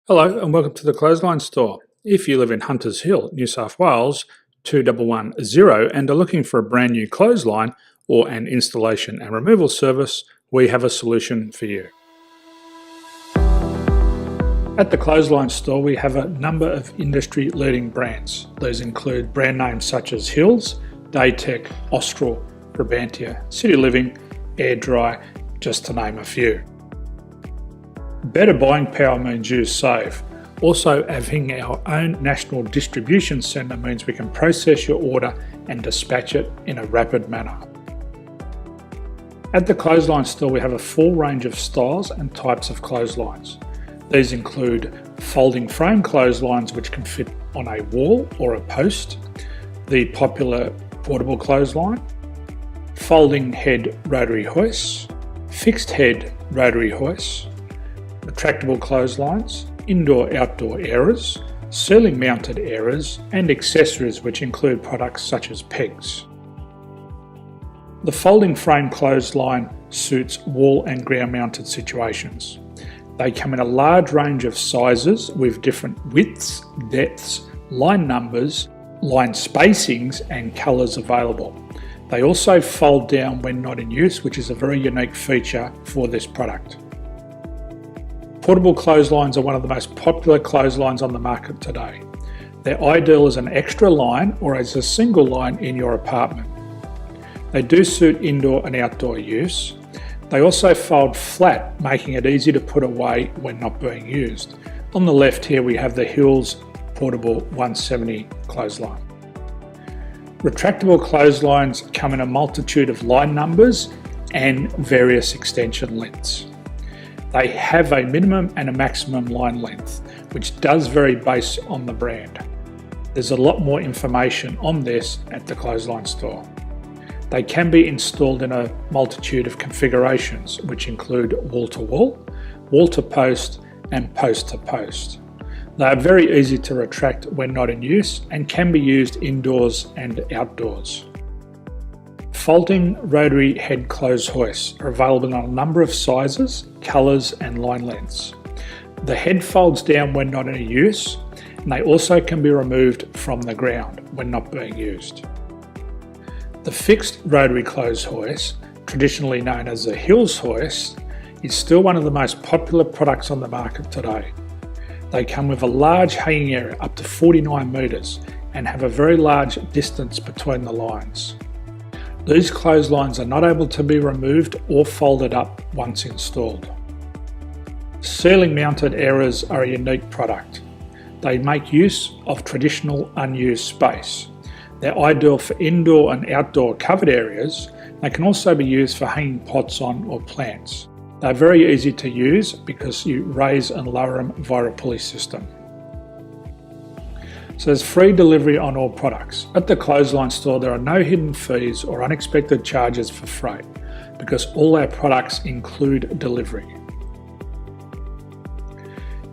Hello and welcome to the Clothesline Store. If you live in Hunters Hill, New South Wales 2110 and are looking for a brand new clothesline or an installation and removal service, we have a solution for you. At the Clothesline Store we have a number of industry leading brands. These include brand names such as Hills, Daytech, Austral, Brabantia, City Living, Air Dry, just to name a few. Better buying power means you save. Also, having our own national distribution centre means we can process your order and dispatch it in a rapid manner. At the Clothesline Store we have a full range of styles and types of clotheslines. These include folding frame clotheslines which can fit on a wall or a post, the popular portable clothesline, folding head rotary hoists, fixed head rotary hoists, retractable clotheslines, indoor-outdoor airers, ceiling mounted airers and accessories which include products such as pegs. The folding frame clothesline suits wall and ground mounted situations. They come in a large range of sizes with different widths, depths, line numbers, line spacings and colours available. They also fold down when not in use, which is a very unique feature for this product. Portable clotheslines are one of the most popular clotheslines on the market today. They're ideal as an extra line or as a single line in your apartment. They do suit indoor and outdoor use. They also fold flat, making it easy to put away when not being used. On the left here we have the Hills Portable 170 clothesline. Retractable clotheslines come in a multitude of line numbers and various extension lengths. They have a minimum and a maximum line length, which does vary based on the brand. There's a lot more information on this at the Clothesline Store. They can be installed in a multitude of configurations, which include wall-to-wall, wall-to-post and post-to-post. They are very easy to retract when not in use and can be used indoors and outdoors. Folding rotary head clothes hoists are available in a number of sizes, colours and line lengths. The head folds down when not in use, and they also can be removed from the ground when not being used. The fixed rotary clothes hoist, traditionally known as the Hills hoist, is still one of the most popular products on the market today. They come with a large hanging area up to 49 metres and have a very large distance between the lines. These clotheslines are not able to be removed or folded up once installed. Ceiling mounted airers are a unique product. They make use of traditional unused space. They're ideal for indoor and outdoor covered areas. They can also be used for hanging pots on or plants. They're very easy to use because you raise and lower them via a pulley system. So there's free delivery on all products. At the Clothesline Store there are no hidden fees or unexpected charges for freight because all our products include delivery.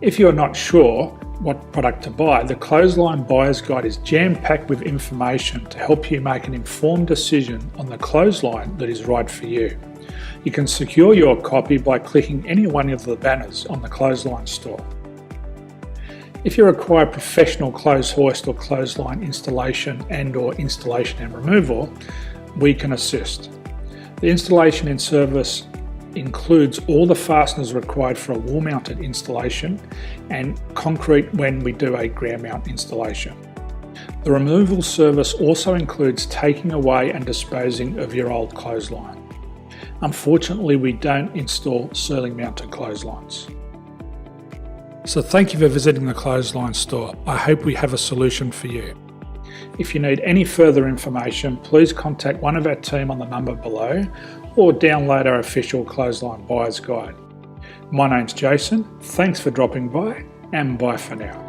If you're not sure what product to buy, the Clothesline Buyer's Guide is jam-packed with information to help you make an informed decision on the clothesline that is right for you. You can secure your copy by clicking any one of the banners on the Clothesline Store. If you require professional clothes hoist or clothesline installation and/or installation and removal, we can assist. The installation and service includes all the fasteners required for a wall-mounted installation and concrete when we do a ground mount installation. The removal service also includes taking away and disposing of your old clothesline. Unfortunately, we don't install ceiling mounted clotheslines. So thank you for visiting the Clothesline Store. I hope we have a solution for you. If you need any further information, please contact one of our team on the number below or download our official Clothesline Buyer's Guide. My name's Jason, thanks for dropping by and bye for now.